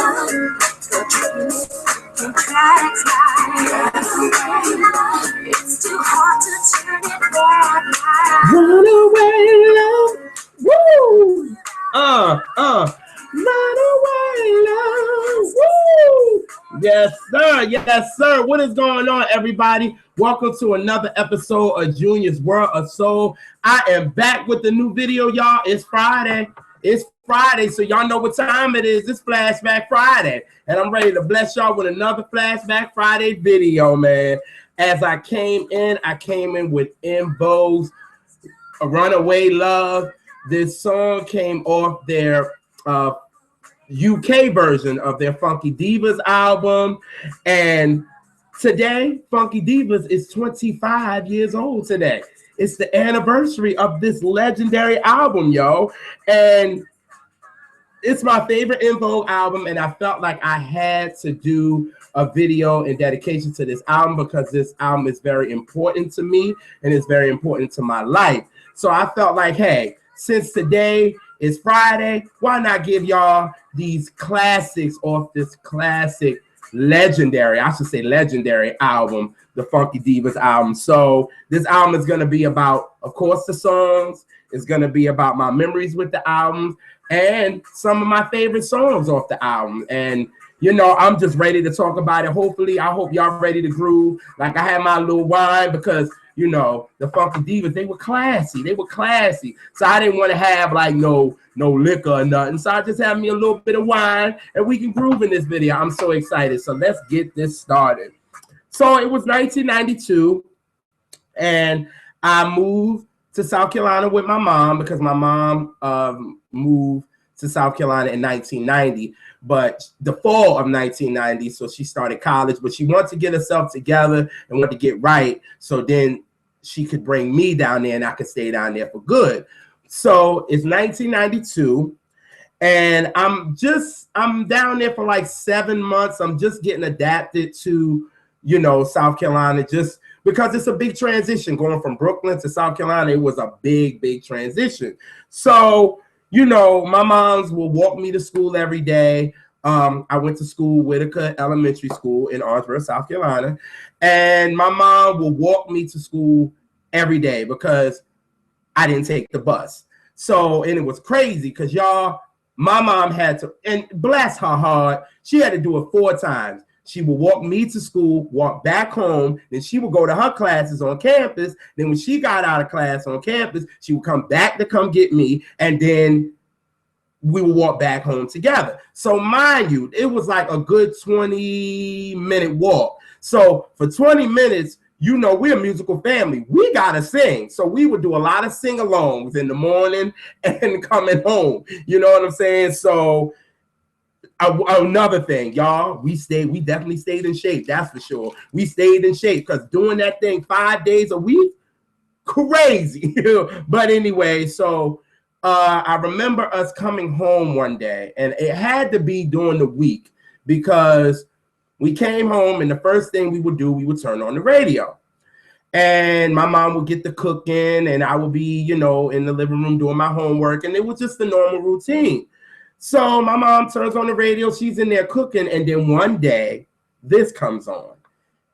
It's too hard to turn it back. Runaway love. Woo! Runaway love. Woo! Yes, sir. What is going on, everybody? Welcome to another episode of Junior's World of Soul. I am back with the new video, y'all. It's Friday. So y'all know what time it is. It's Flashback Friday. And I'm ready to bless y'all with another Flashback Friday video, man. As I came in with En Vogue's Runaway Love. This song came off their UK version of their Funky Divas album. And today, Funky Divas is 25 years old today. It's the anniversary of this legendary album, yo. And it's my favorite En Vogue album, and I felt like I had to do a video in dedication to this album because this album is very important to me and it's very important to my life. So I felt like, hey, since today is Friday, why not give y'all these classics off this classic legendary album, the Funky Divas album. So this album is going to be about, of course, the songs. It's going to be about my memories with the album and some of my favorite songs off the album. And, you know, I'm just ready to talk about it. Hopefully, I hope y'all ready to groove. Like I had my little wine because, you know, the Funky Divas, they were classy. So I didn't want to have like no liquor or nothing. So I just had me a little bit of wine and we can groove in this video. I'm so excited. So let's get this started. So it was 1992 and I moved to South Carolina with my mom because my mom moved to South Carolina in 1990, but the fall of 1990. So she started college, but she wanted to get herself together and wanted to get right. So then she could bring me down there and I could stay down there for good. So it's 1992 and I'm down there for like 7 months. I'm just getting adapted to, you know, South Carolina, just because it's a big transition going from Brooklyn to South Carolina. It was a big transition. So, you know, my moms will walk me to school every day. I went to school, Whitaker Elementary School in Orangeburg, South Carolina. And my mom will walk me to school every day because I didn't take the bus. So, and it was crazy because y'all, my mom had to, and bless her heart, she had to do it 4 times. She would walk me to school, walk back home, then she would go to her classes on campus. Then when she got out of class on campus, she would come back to come get me, and then we would walk back home together. So mind you, it was like a good 20-minute walk. So for 20 minutes, you know, we're a musical family. We got to sing. So we would do a lot of sing-alongs in the morning and coming home. You know what I'm saying? So another thing, y'all, we definitely stayed in shape. That's for sure. We stayed in shape because doing that thing 5 days a week, crazy. But anyway, so I remember us coming home one day, and it had to be during the week because we came home, and the first thing we would do, we would turn on the radio. And my mom would get the cooking, and I would be, you know, in the living room doing my homework, and it was just the normal routine. So my mom turns on the radio, she's in there cooking, and then one day this comes on.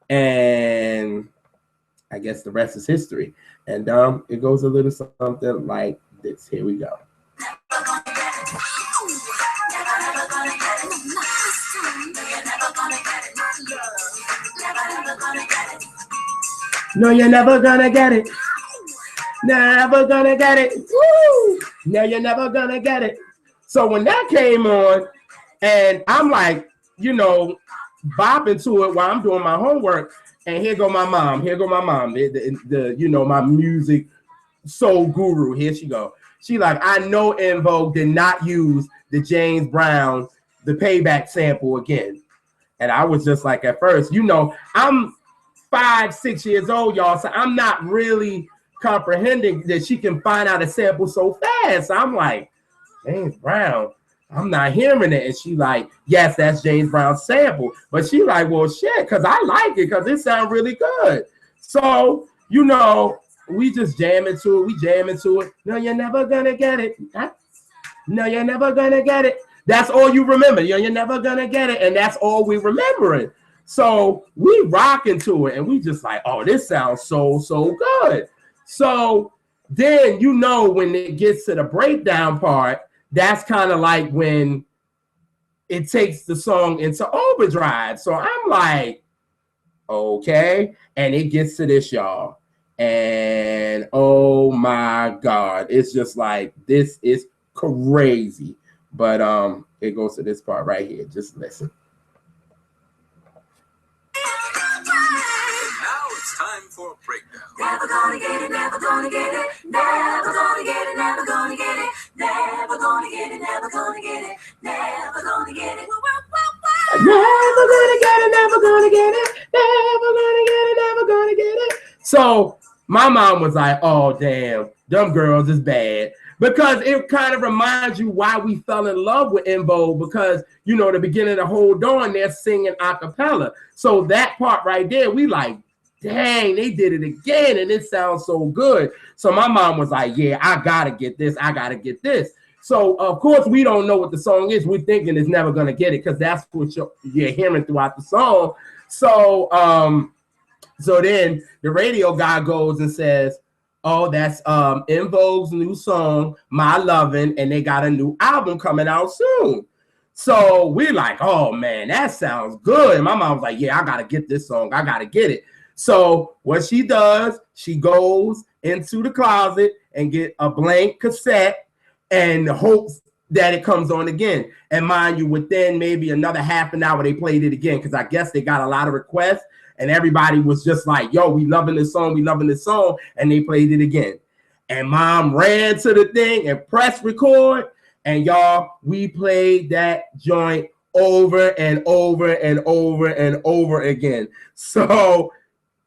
And I guess the rest is history. And it goes a little something like this. Here we go. No, you're never gonna get it. Never gonna get it. Woo! No, you're never gonna get it. So when that came on, and I'm like, you know, bopping to it while I'm doing my homework, and here go my mom, the you know, my music soul guru. Here she go. She like, I know En Vogue did not use the James Brown, the Payback sample again. And I was just like, at first, you know, I'm 5-6 years old, y'all, so I'm not really comprehending that she can find out a sample so fast. I'm like, James Brown, I'm not hearing it. And she like, yes, that's James Brown's sample. But she like, well, shit, because I like it because it sounds really good. So, you know, we just jam into it. We jam into it. No, you're never going to get it. No, you're never going to get it. That's all you remember. You're never gonna get it, and that's all we remembering. So we rocking to it, and we just like, oh, this sounds so good. So then when it gets to the breakdown part, that's kind of like when it takes the song into overdrive. So I'm like, okay, and it gets to this, y'all, and oh my God, it's just like, this is crazy. But it goes to this part right here. Just listen. Time for a breakdown. Never gonna get it, never gonna get it, never gonna get it, never gonna get it, never gonna get it, never gonna get it, never gonna get it. Never gonna get it, never gonna get it, never gonna get it, never gonna get it. So my mom was like, oh damn, them girls is bad. Because it kind of reminds you why we fell in love with En Vogue, because the beginning of Hold On, they're singing a cappella. So that part right there, we like, dang, they did it again, and it sounds so good. So my mom was like, yeah, I gotta get this. I gotta get this. So, of course, we don't know what the song is. We're thinking it's Never Gonna Get It, because that's what you're hearing throughout the song. So, so then the radio guy goes and says, oh, that's En Vogue's new song, My Lovin', and they got a new album coming out soon. So we're like, oh, man, that sounds good. And my mom was like, yeah, I gotta get this song. I gotta get it. So what she does, she goes into the closet and get a blank cassette and hopes that it comes on again. And mind you, within maybe another half an hour, they played it again, because I guess they got a lot of requests, and everybody was just like, yo, we loving this song, we loving this song, and they played it again. And mom ran to the thing and pressed record, and y'all, we played that joint over and over and over and over again. So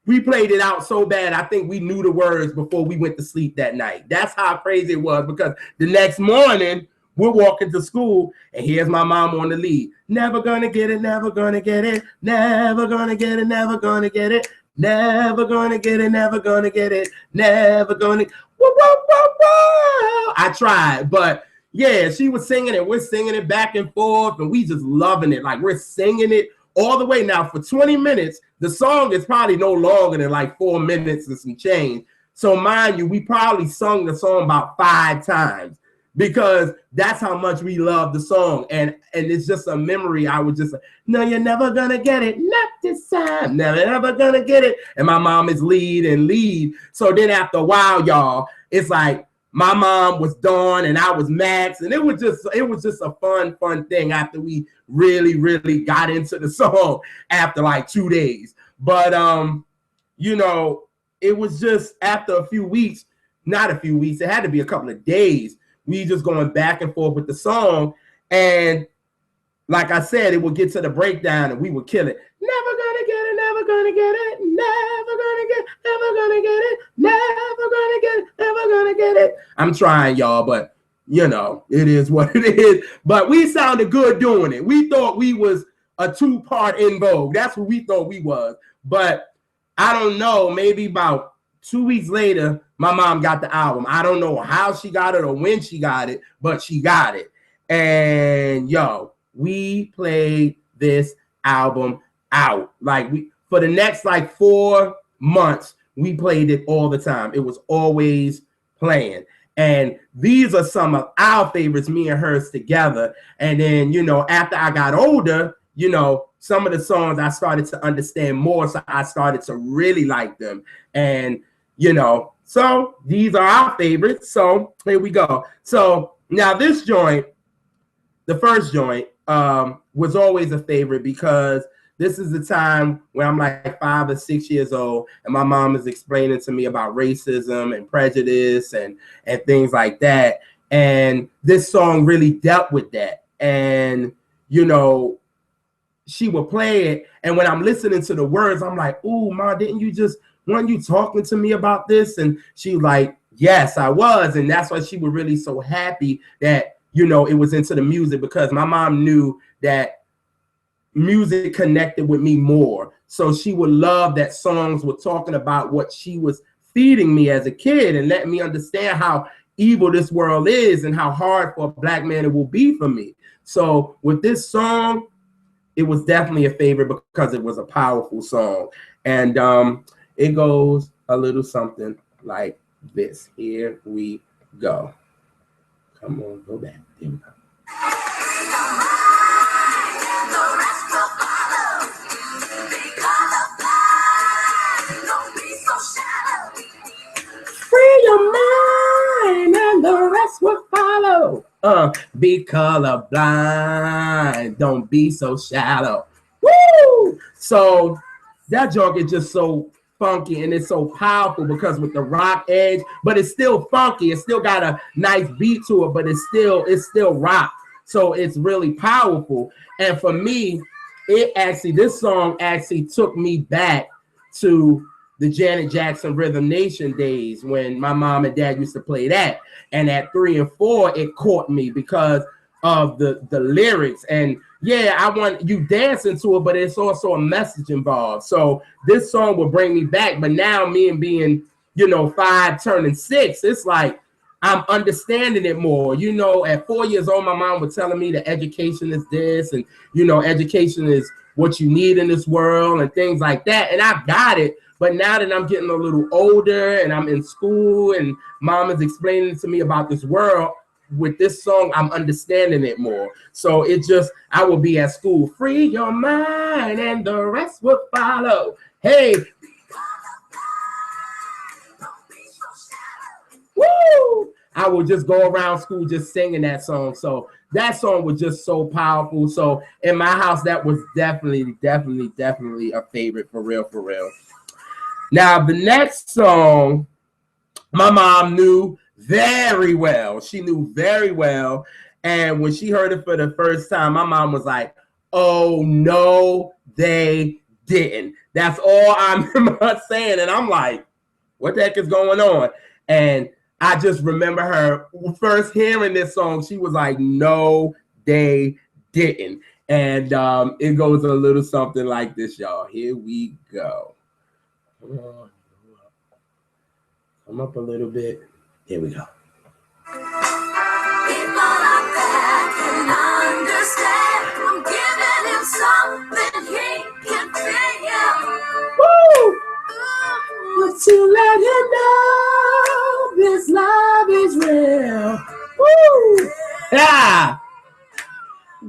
we played it out so bad, I think we knew the words before we went to sleep that night. That's how crazy it was, because the next morning, we're walking to school, and here's my mom on the lead. Never gonna get it, never gonna get it, never gonna get it, never gonna get it, never gonna get it, never gonna get it, never gonna. Whoa, whoa, whoa, whoa. I tried, but yeah, she was singing it. We're singing it back and forth, and we just loving it. Like, we're singing it all the way. Now, for 20 minutes, the song is probably no longer than like 4 minutes and some change. So mind you, we probably sung the song about 5 times, because that's how much we love the song. And it's just a memory. I was just like, no, you're never gonna get it, not this time, never gonna get it. And my mom is lead. So then after a while, y'all, it's like my mom was Dawn and I was Max, and it was just a fun thing after we really got into the song after like 2 days. But it was just after a few weeks, not a few weeks, it had to be a couple of days, we just going back and forth with the song. And like I said, it would get to the breakdown and we would kill it. Never gonna get it, never gonna get it, never gonna get it, never gonna get it, never gonna get it, never gonna get it. I'm trying, y'all, but it is what it is. But we sounded good doing it. We thought we was a 2-part En Vogue. That's what we thought we was. But I don't know, maybe about 2 weeks later, my mom got the album. I don't know how she got it or when she got it, but she got it. And we played this album out. Like, for the next like 4 months, we played it all the time. It was always playing. And these are some of our favorites, me and hers together. And then, after I got older, some of the songs I started to understand more. So I started to really like them. And, so these are our favorites. So here we go. So now this joint, the first joint, was always a favorite, because this is the time when I'm like 5 or 6 years old, and my mom is explaining to me about racism and prejudice and things like that. And this song really dealt with that. And, she would play it. And when I'm listening to the words, I'm like, ooh, Ma, weren't you talking to me about this? And she was like, yes, I was. And that's why she was really so happy that, it was into the music, because my mom knew that music connected with me more. So she would love that songs were talking about what she was feeding me as a kid and letting me understand how evil this world is and how hard for a black man it will be for me. So with this song, it was definitely a favorite because it was a powerful song. And it goes a little something like this. Here we go. Come on, go back. Here we go. Free your mind and the rest will follow. Be colorblind. Don't be so shallow. Woo! So that joke is just so funky and it's so powerful because with the rock edge, but it's still funky. It's still got a nice beat to it, but it's still rock. So it's really powerful. And for me, this song actually took me back to the Janet Jackson Rhythm Nation days when my mom and dad used to play that. And at 3 and 4, it caught me because of the lyrics. And yeah, I want you dancing to it, but it's also a message involved. So this song will bring me back. But now me and being, 5 turning 6, it's like I'm understanding it more. At 4 years old, my mom was telling me that education is this and, education is what you need in this world and things like that. And I got it. But now that I'm getting a little older and I'm in school and mom is explaining to me about this world, with this song, I'm understanding it more. So I will be at school. Free your mind and the rest will follow. Hey. Woo! I will just go around school just singing that song. So that song was just so powerful. So in my house, that was definitely a favorite for real. Now, the next song, my mom knew very well. She knew very well. And when she heard it for the first time, my mom was like, oh, no, they didn't. That's all I remember her saying. And I'm like, what the heck is going on? And I just remember her first hearing this song. She was like, no, they didn't. And it goes a little something like this, y'all. Here we go. Come up a little bit. Here we go. People out there can understand. I'm giving him something he can feel. Woo! But to let him know this love is real. Woo! Yeah!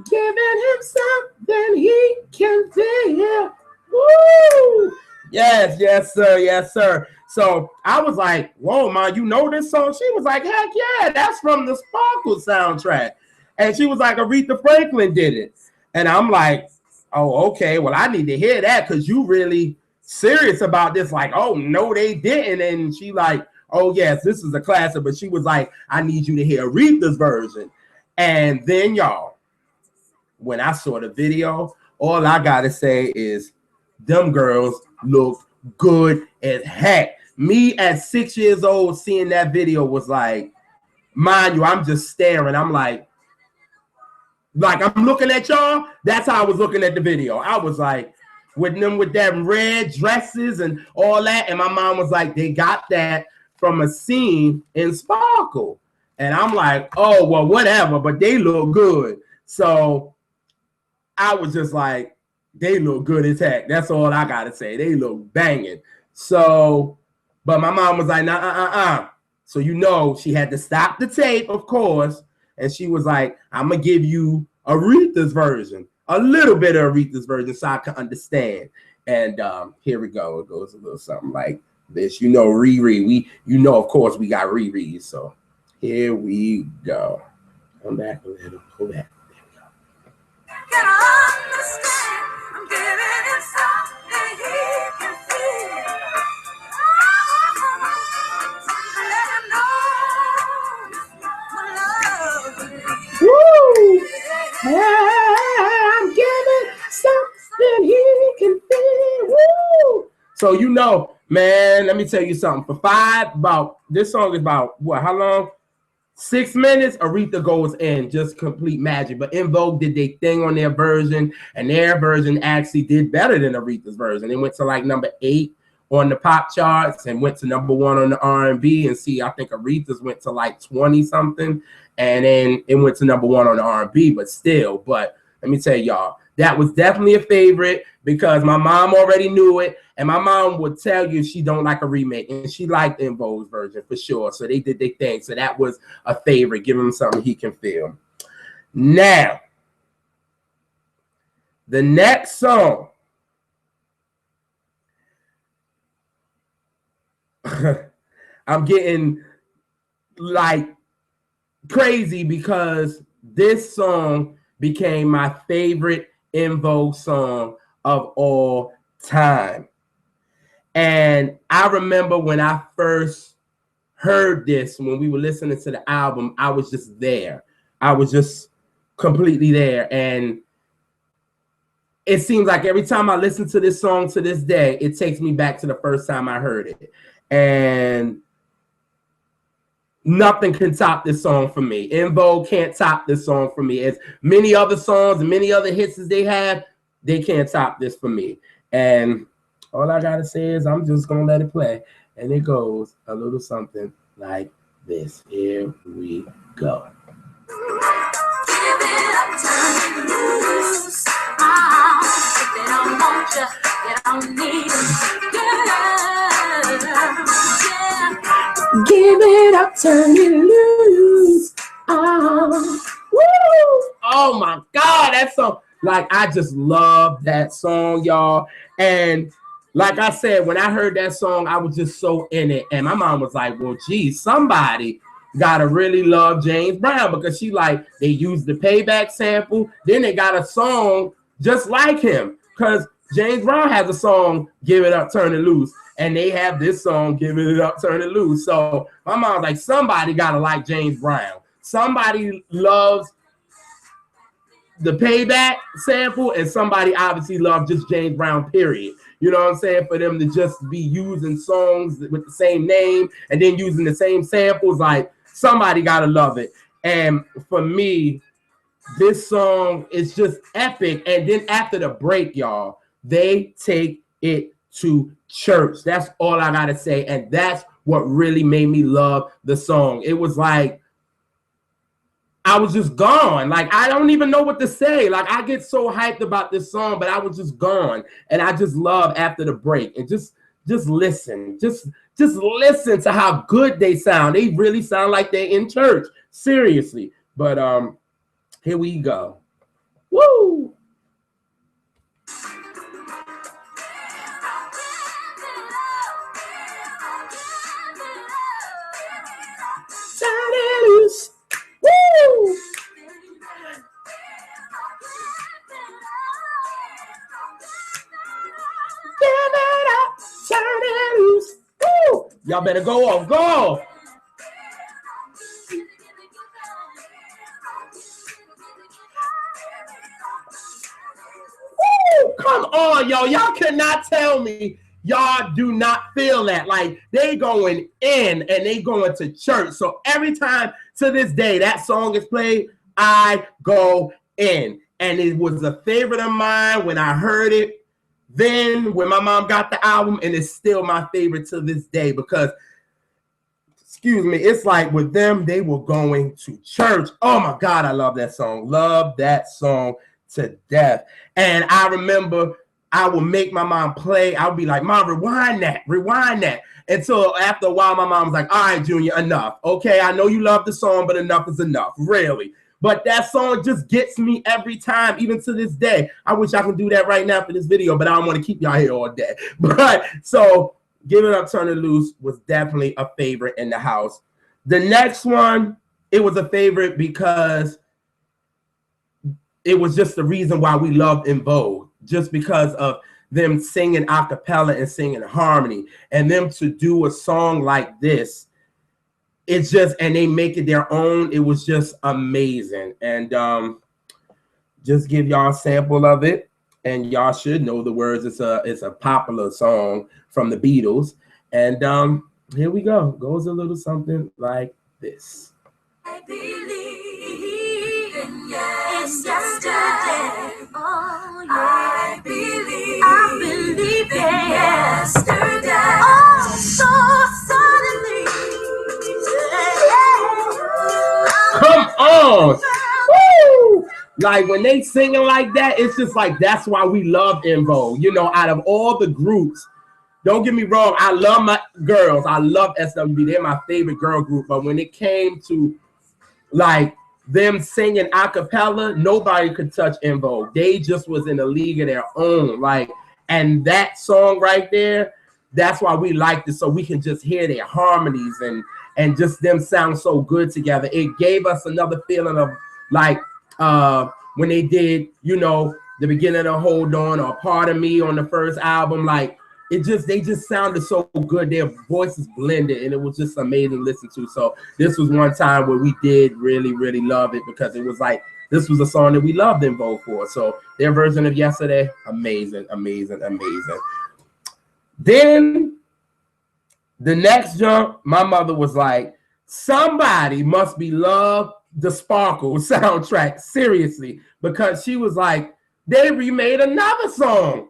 Giving him something he can feel. Woo! Yes, sir. So I was like, whoa, Mom, you know this song? She was like, heck yeah, that's from the Sparkle soundtrack. And she was like, Aretha Franklin did it. And I'm like, oh, okay, well, I need to hear that because you really serious about this. Like, oh, no, they didn't. And she like, oh, yes, this is a classic. But she was like, I need you to hear Aretha's version. And then, y'all, when I saw the video, all I got to say is them girls look good as heck. Me at 6 years old seeing that video was like, mind you, I'm just staring. I'm like I'm looking at y'all. That's how I was looking at the video. I was like, with them with that red dresses and all that. And my mom was like, they got that from a scene in Sparkle. And I'm like, oh, well, whatever, but they look good. So I was just like, they look good as heck. That's all I got to say. They look banging. So, but my mom was like, nah. So, she had to stop the tape, of course. And she was like, I'm going to give you Aretha's version, a little bit of Aretha's version so I can understand. And here we go. It goes a little something like this. Riri. Of course, we got Riri. So here we go. Come back a little. Go back. There we go. Can I understand? I'm giving him something he can feel. Let him know my love. Woo! I'm giving something he can feel. Woo! So man, let me tell you something. This song is about what? How long? 6 minutes. Aretha goes in, just complete magic. But En Vogue did their thing on their version, and their version actually did better than Aretha's version. It went to like number 8 on the pop charts and went to #1 on the R&B. And see, I think Aretha's went to like 20 something, and then it went to #1 on the R&B. But still, but let me tell y'all, that was definitely a favorite because my mom already knew it, and my mom would tell you she don't like a remake, and she liked the En Vogue's version for sure. So they did their thing. So that was a favorite. Give him something he can feel. Now, the next song. I'm getting like crazy because this song became my favorite En Vogue song of all time. And I remember when I first heard this, when we were listening to the album, I was just there. I was just completely there. And it seems like every time I listen to this song to this day, it takes me back to the first time I heard it. And nothing can top this song for me. En Vogue can't top this song for me. As many other songs and many other hits as they have, they can't top this for me. And all I gotta say is I'm just gonna let it play. And it goes a little something like this. Here we go. Give it up, turn it loose. If they don't want you, they don't need you. Yeah. Give it up, turn it loose. Oh my God, that song. Like, I just love that song, y'all. And like I said, when I heard that song, I was just so in it. And my mom was like, well, geez, somebody gotta really love James Brown, because she like, they used the Payback sample. Then they got a song just like him, because James Brown has a song, Give It Up, Turn It Loose. And they have this song, Give It Up, Turn It Loose. So my mom's like, somebody gotta like James Brown. Somebody loves the Payback sample, and somebody obviously loves just James Brown, period. You know what I'm saying? For them to just be using songs with the same name and then using the same samples, like, somebody gotta love it. And for me, this song is just epic. And then after the break, y'all, they take it to church. That's all I gotta say. And that's what really made me love the song. It was like, I was just gone. Like, I don't even know what to say. Like, I get so hyped about this song, but I was just gone. And I just love after the break. And just listen. Just listen to how good they sound. They really sound like they're in church. Seriously. But here we go. Woo! Turn it loose. Woo! Give it up, turn it loose. Woo! Y'all better go off, go! Woo! Come on, yo. Y'all cannot tell me y'all do not feel that. Like, they going in and they going to church. So every time to this day that song is played, I go in. And it was a favorite of mine when I heard it. Then when my mom got the album, and it's still my favorite to this day because, excuse me, it's like with them, they were going to church. Oh my God, I love that song. Love that song to death. And I remember I would make my mom play. I would be like, Mom, rewind that. Until after a while, my mom was like, all right, Junior, enough. Okay, I know you love the song, but enough is enough, really. But that song just gets me every time, even to this day. I wish I could do that right now for this video, but I don't want to keep y'all here all day. But so Give It Up, Turn It Loose was definitely a favorite in the house. The next one, it was a favorite because it was just the reason why we loved En Vogue, just because of them singing a cappella and singing harmony, and them to do a song like this. It's just, and they make it their own. It was just amazing. And just give y'all a sample of it, and y'all should know the words. It's a popular song from the Beatles. And here we go. Goes a little something like this. I believe in yesterday. Oh, yeah. I believe in yesterday. like when they singing like that, it's just like that's why we love En Vogue. You know, out of all the groups, don't get me wrong, I love my girls. I love SWB. They're my favorite girl group. But when it came to like them singing a cappella, nobody could touch En Vogue. They just was in a league of their own. Like, and that song right there, that's why we liked it, so we can just hear their harmonies and just them sound so good together. It gave us another feeling of like when they did, you know, the beginning of Hold On or Part of Me on the first album. Like they just sounded so good. Their voices blended, and it was just amazing to listen to. So this was one time where we did really, really love it, because it was like this was a song that we loved En Vogue for. So their version of Yesterday, amazing, amazing, amazing. Then the next jump, my mother was like, somebody must be love the Sparkle soundtrack, seriously, because she was like, they remade another song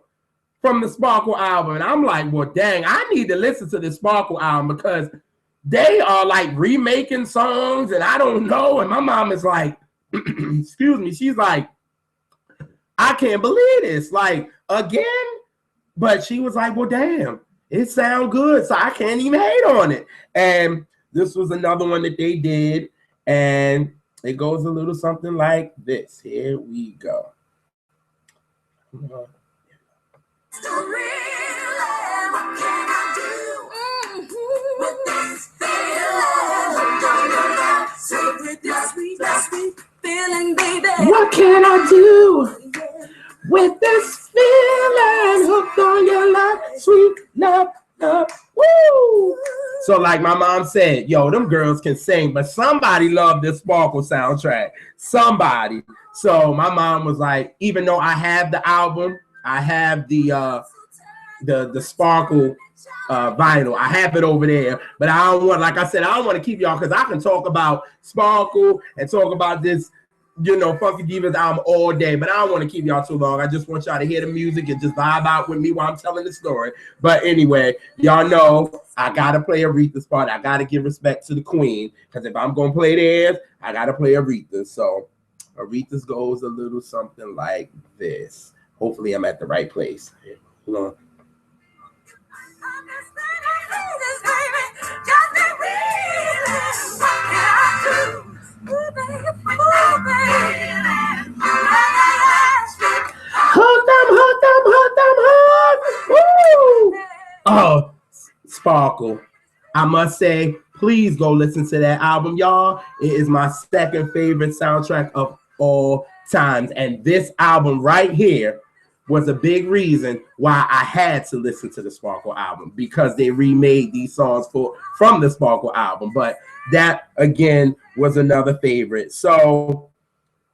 from the Sparkle album. And I'm like, well, dang, I need to listen to the Sparkle album, because they are like remaking songs and I don't know. And my mom is like, excuse me, she's like, I can't believe this, like, again. But she was like, well, damn, it sounds good, so I can't even hate on it. And this was another one that they did, and it goes a little something like this. Here we go. What can I do with this feeling? Hooked on your love, sweet love, love, woo! So like my mom said, yo, them girls can sing, but somebody loved this Sparkle soundtrack. Somebody. So my mom was like, even though I have the album, I have the Sparkle vinyl, I have it over there, but I don't want, like I said, I don't want to keep y'all, because I can talk about Sparkle and talk about this, you know, Funky Divas album all day, but I don't want to keep y'all too long. I just want y'all to hear the music and just vibe out with me while I'm telling the story. But anyway, y'all know I gotta play Aretha's part. I gotta give respect to the queen, because if I'm gonna play theirs, I gotta play Aretha. So Aretha's goes a little something like this. Hopefully I'm at the right place. Hold on. Woo! Oh, Sparkle. I must say, please go listen to that album, y'all. It is my second favorite soundtrack of all times. And this album right here was a big reason why I had to listen to the Sparkle album, because they remade these songs from the Sparkle album. But that, again, was another favorite. So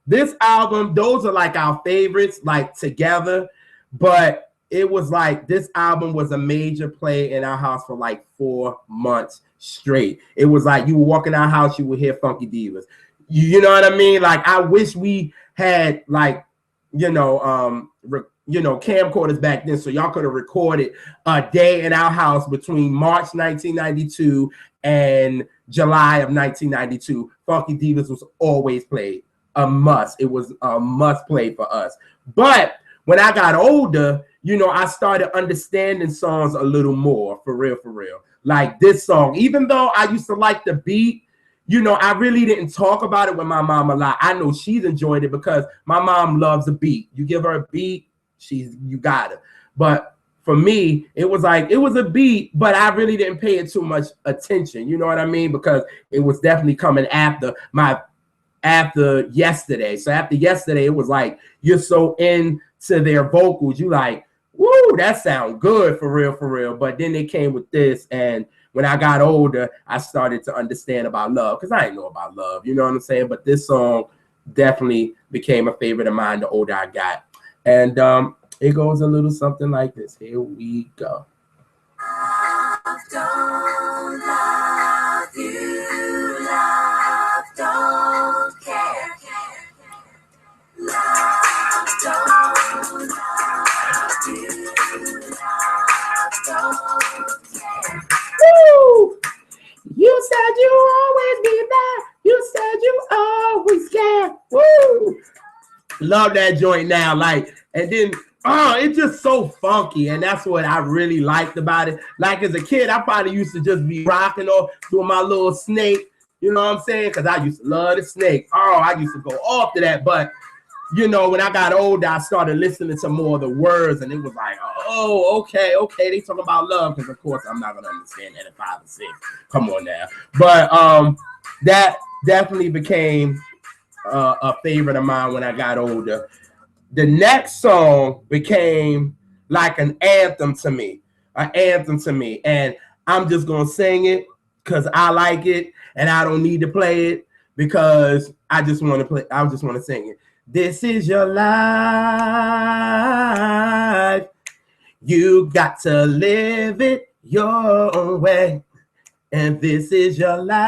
this album, those are like our favorites, like together. But it was like this album was a major play in our house for like 4 months straight. It was like you were walking our house, you would hear Funky Divas. You know what I mean? Like I wish we had like, camcorders back then, so y'all could have recorded a day in our house between March 1992 and July of 1992. Funky Divas was always played. A must. It was a must play for us. But when I got older, you know, I started understanding songs a little more, for real, for real. Like this song, even though I used to like the beat, you know, I really didn't talk about it with my mom a lot. I know she's enjoyed it because my mom loves a beat. You give her a beat, you got it. But for me, it was like, it was a beat, but I really didn't pay it too much attention. You know what I mean? Because it was definitely coming after Yesterday. So after Yesterday, it was like, you're so into their vocals. You like, woo, that sound good, for real, for real. But then they came with this, and when I got older, I started to understand about love, because I didn't know about love, you know what I'm saying? But this song definitely became a favorite of mine the older I got. And it goes a little something like this. Here we go. Love don't love you, love don't care. Love don't love you, love don't care. Woo! You said you always be there. You said you always care. Woo! Love that joint now. Like, and then it's just so funky, and that's what I really liked about it. Like as a kid, I probably used to just be rocking or doing my little Snake. You know what I'm saying? Because I used to love the Snake. Oh, I used to go off to that. But you know, when I got older, I started listening to more of the words, and it was like, oh, okay, they talking about love. Because of course, I'm not gonna understand that at 5 or 6. Come on now. But that definitely became a favorite of mine when I got older. The next song became like an anthem to me, and I'm just gonna sing it because I like it, and I don't need to play it because I just want to play. I just want to sing it. This is your life. You got to live it your own way, and this is your life.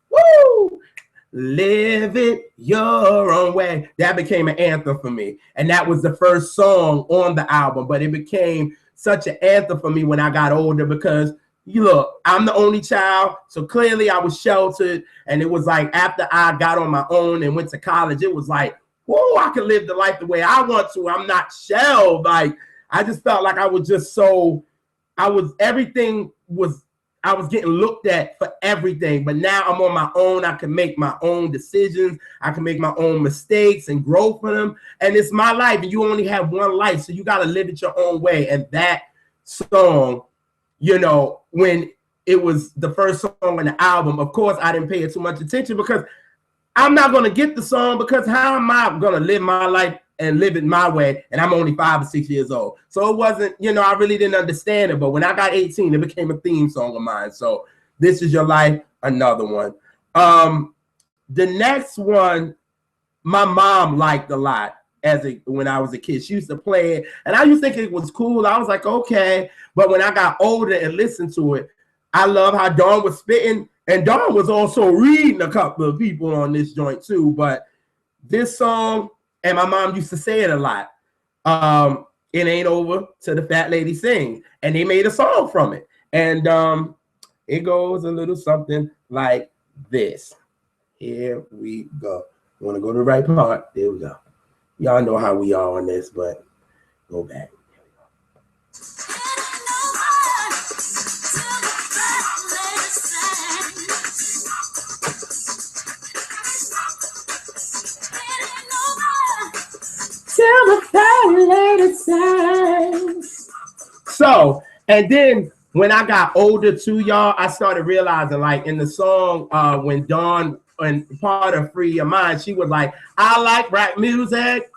Woo! Live it your own way. That became an anthem for me. And that was the first song on the album. But it became such an anthem for me when I got older because, you look, I'm the only child. So clearly I was sheltered. And it was like after I got on my own and went to college, it was like, whoa, I can live the life the way I want to. I'm not shelved. Like, I just felt like I was just so, I was getting looked at for everything, but now I'm on my own. I can make my own decisions. I can make my own mistakes and grow from them. And it's my life, and you only have one life, so you got to live it your own way. And that song, you know, when it was the first song on the album, of course, I didn't pay it too much attention because I'm not going to get the song because how am I going to live my life and live it my way, and I'm only 5 or 6 years old. So it wasn't, you know, I really didn't understand it. But when I got 18, it became a theme song of mine. So This Is Your Life, another one. The next one, my mom liked a lot when I was a kid. She used to play it, and I used to think it was cool. I was like, okay. But when I got older and listened to it, I love how Dawn was spitting, and Dawn was also reading a couple of people on this joint too. But this song, and my mom used to say it a lot. It ain't over till the fat lady sing, and they made a song from it. And it goes a little something like this. Here we go. You want to go to the right part? There we go. Y'all know how we are on this, but go back. So, and then when I got older too, y'all, I started realizing, like in the song, when Dawn and part of Free Your Mind, she was like, I like rap music,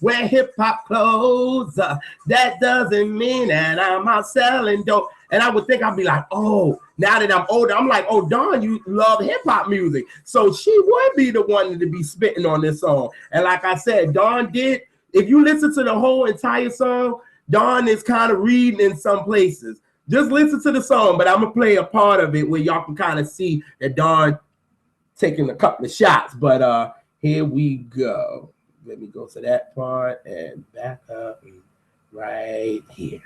wear hip hop clothes. That doesn't mean that I'm out selling dope. And I would think I'd be like, oh, now that I'm older, I'm like, oh, Dawn, you love hip hop music. So she would be the one to be spitting on this song. And like I said, Dawn did. If you listen to the whole entire song, Dawn is kind of reading in some places. Just listen to the song, but I'm going to play a part of it where y'all can kind of see that Dawn taking a couple of shots. But here we go. Let me go to that part and back up right here.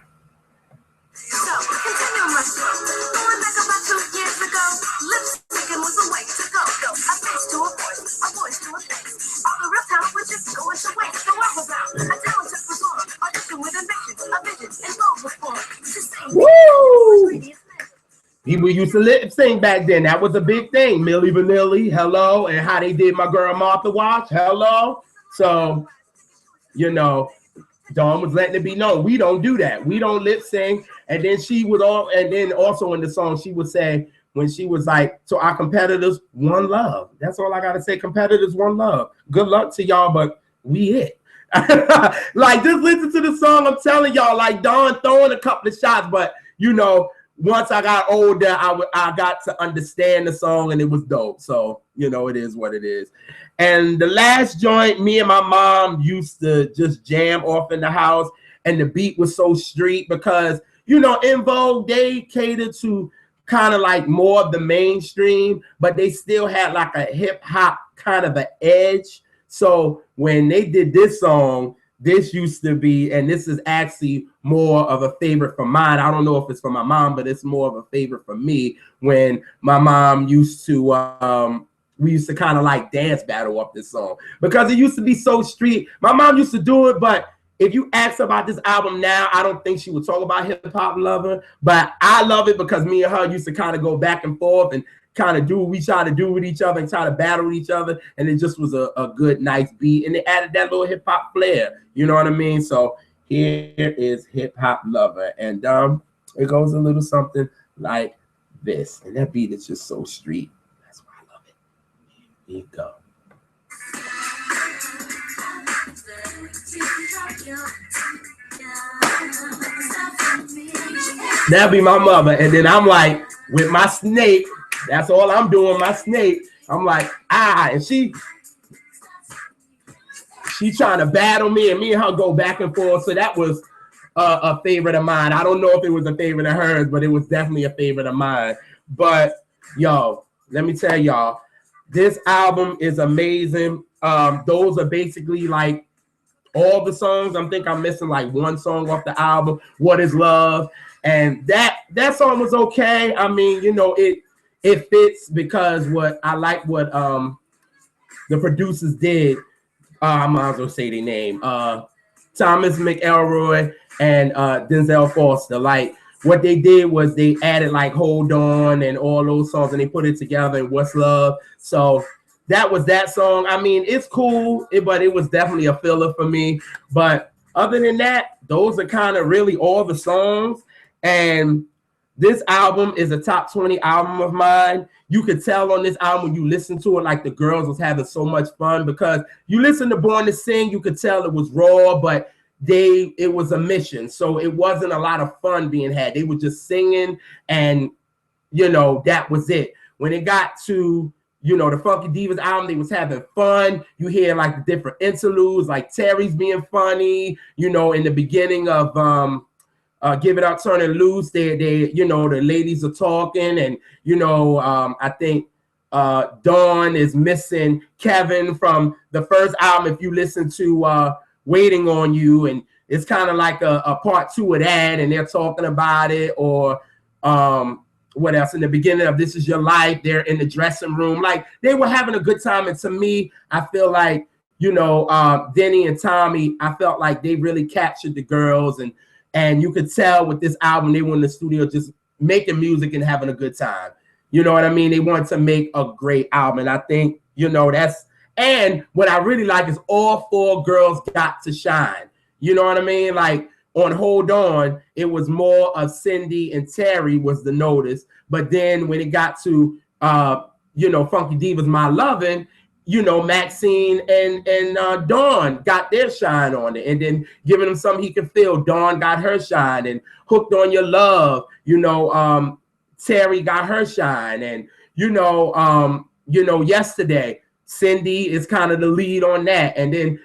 So, continue my show. Going back about 2 years ago, lip-syncing was the way to go. A face to a voice to a face. All the real talent was just going to waste. So I was out, a talented performer, audition with ambition, a vision, and goal before. Just saying. Woo! People used to lip sync back then. That was a big thing. Milli Vanilli, hello, and how they did my girl Martha Wash, hello. So, you know, Dawn was letting it be known we don't do that. We don't lip sync. And then also in the song she would say when she was like, to our competitors, one love. That's all I gotta say. Competitors, one love. Good luck to y'all, but we it. Like, just listen to the song. I'm telling y'all, like Dawn throwing a couple of shots, but you know, once I got older, I got to understand the song, and it was dope. So, you know, it is what it is. And the last joint, me and my mom used to just jam off in the house, and the beat was so street because, you know, En Vogue, they catered to kind of like more of the mainstream, but they still had like a hip hop kind of an edge. So when they did this song, this used to be, and this is actually more of a favorite for mine. I don't know if it's for my mom, but it's more of a favorite for me when my mom used to we used to kind of like dance battle up this song because it used to be so street. My mom used to do it, but if you ask about this album now, I don't think she would talk about Hip Hop Lover, but I love it because me and her used to kind of go back and forth and kind of do what we try to do with each other and try to battle with each other. And it just was a good, nice beat. And it added that little hip hop flair. You know what I mean? So here is Hip Hop Lover. And it goes a little something like this. And that beat is just so street. That's why I love it. Here you go. That'll be my mother. And then I'm like, with my snake, that's all I'm doing, my snake. I'm like, and she trying to battle me, and me and her go back and forth. So that was a favorite of mine. I don't know if it was a favorite of hers, but it was definitely a favorite of mine. But yo, let me tell y'all, this album is amazing. Those are basically like all the songs. I think I'm missing like one song off the album, What Is Love? And that song was okay. I mean, you know, it fits because what the producers did. I might as well say their name. Thomas McElroy and Denzel Foster. Like what they did was they added like Hold On and all those songs, and they put it together in What's Love. So that was that song. I mean, it's cool, but it was definitely a filler for me. But other than that, those are kind of really all the songs. And this album is a top 20 album of mine. You could tell on this album when you listen to it, like the girls was having so much fun because you listen to Born to Sing, you could tell it was raw, but it was a mission. So it wasn't a lot of fun being had. They were just singing and, you know, that was it. When it got to, you know, the Funky Divas album, they was having fun. You hear like the different interludes, like Terry's being funny, you know, in the beginning of, Give It Up, Turn It Loose. They, you know, the ladies are talking, and you know, I think Dawn is missing Kevin from the first album. If you listen to Waiting on You, and it's kind of like a part two of that, and they're talking about it. Or what else? In the beginning of This Is Your Life, they're in the dressing room, like they were having a good time. And to me, I feel like, you know, Denny and Tommy, I felt like they really captured the girls. And you could tell with this album, they were in the studio just making music and having a good time. You know what I mean? They wanted to make a great album. And I think, you know, and what I really like is all four girls got to shine. You know what I mean? Like on Hold On, it was more of Cindy and Terry was the notice. But then when it got to, you know, Funky Divas, My Lovin', you know, Maxine and Dawn got their shine on it, and then Giving Him Something He Could Feel, Dawn got her shine, and Hooked on Your Love, you know, Terry got her shine, and you know, Yesterday, Cindy is kind of the lead on that, and then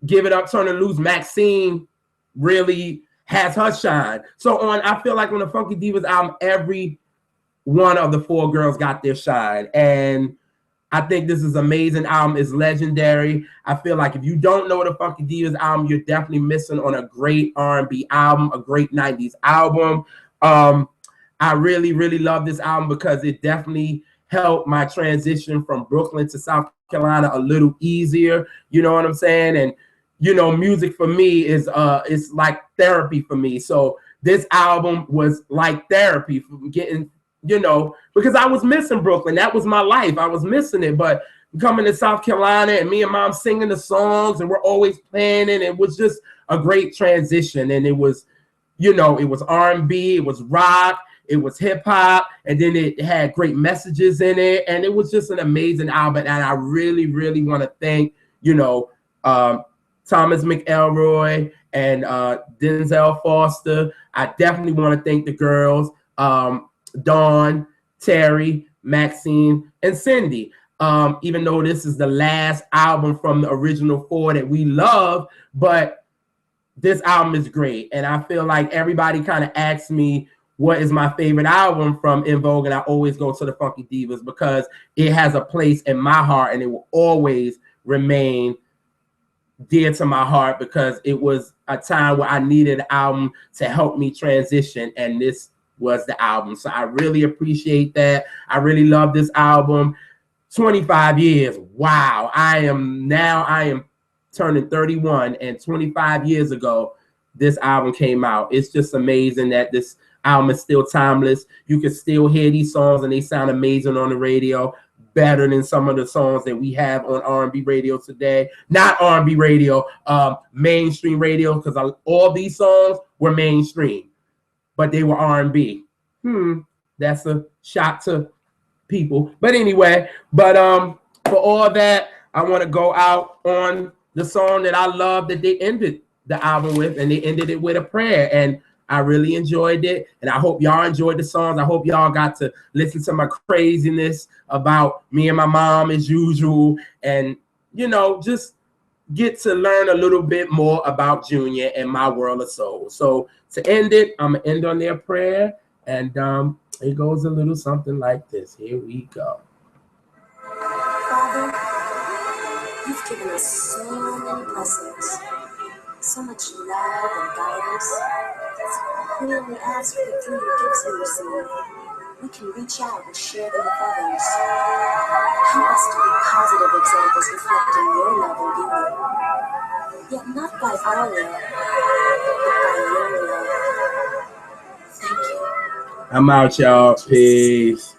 Give It Up, Turn It Loose, Maxine really has her shine. So I feel like on the Funky Divas album, every one of the four girls got their shine, and I think this is an amazing album. It's legendary. I feel like if you don't know the Funky Divas album, you're definitely missing on a great R&B album, a great 90s album. I really, really love this album because it definitely helped my transition from Brooklyn to South Carolina a little easier. You know what I'm saying? And, you know, music for me is it's like therapy for me. So this album was like therapy for getting, you know, because I was missing Brooklyn. That was my life. I was missing it. But coming to South Carolina and me and mom singing the songs and we're always playing it. It was just a great transition. And it was, you know, it was R&B, it was rock, it was hip hop, and then it had great messages in it. And it was just an amazing album. And I really, really want to thank, you know, Thomas McElroy and Denzel Foster. I definitely want to thank the girls. Dawn, Terry, Maxine, and Cindy. Even though this is the last album from the original four that we love, but this album is great. And I feel like everybody kind of asks me what is my favorite album from En Vogue, and I always go to the Funky Divas because it has a place in my heart and it will always remain dear to my heart because it was a time where I needed an album to help me transition, and this was the album. So I really appreciate that. I really love this album. 25 years. Wow. I am turning 31, and 25 years ago, this album came out. It's just amazing that this album is still timeless. You can still hear these songs and they sound amazing on the radio, better than some of the songs that we have on R&B radio today. Not R&B radio, mainstream radio, because all these songs were mainstream, but they were R&B. That's a shot to people. But anyway, for all that, I want to go out on the song that I love that they ended the album with, and they ended it with a prayer. And I really enjoyed it, and I hope y'all enjoyed the songs. I hope y'all got to listen to my craziness about me and my mom as usual, and just get to learn a little bit more about Junior and my world of soul. So to end it, I'm gonna end on their prayer, and it goes a little something like this. Here we go. Father, you've given us so many blessings, so much love and guidance. We only ask that through your gifts we receive, we can reach out and share them with others. Help us to be positive examples reflecting your love and beauty. Yet not by our will, but by your will. Thank you. I'm out, y'all. Peace.